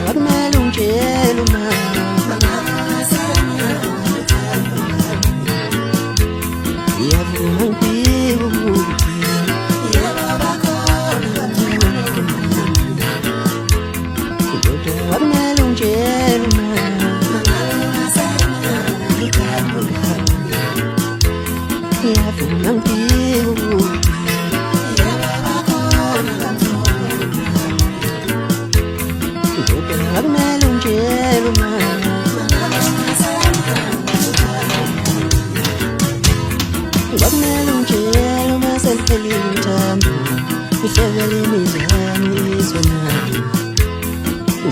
akumele ungitshele uma ngiyavuma ngibike ukuthi kodwa akumele ungitshele uma ngiyavuma ngibike ukuthi akumele ungitshele uma akumele ungitshele uma seliphelile uthando ngihlekele imizwa yami izwe nami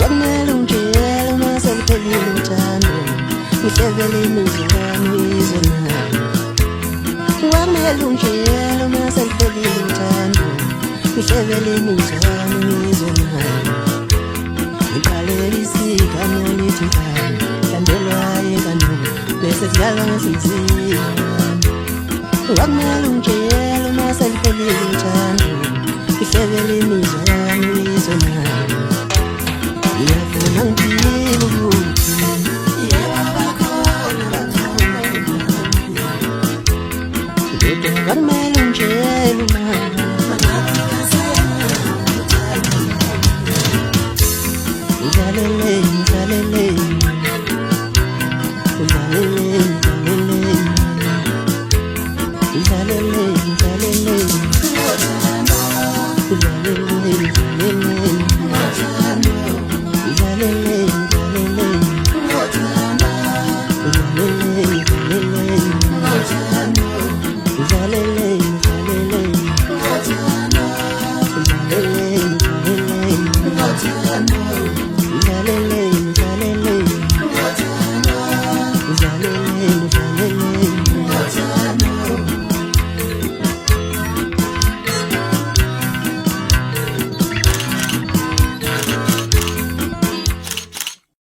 akumele ungitshele uma seliphelile uthando ngihlekele imizwa yami izwe nami akumele ungitshele uma seliphelile uthando ngihlekele imizwa yami izwe nami ngiqalele isigama lithi ngani landelwa enkantolo bese sidlalwa ngezinhliziyo akumele ungitshele uma seliphelile uthando ngihlekele imizwa yami izwe nami ngiyavuma ngibike ukuthi kodwa akumele ungitshele uma Zalele, zalele, zalele, zalele, zalele, zalele, zalele,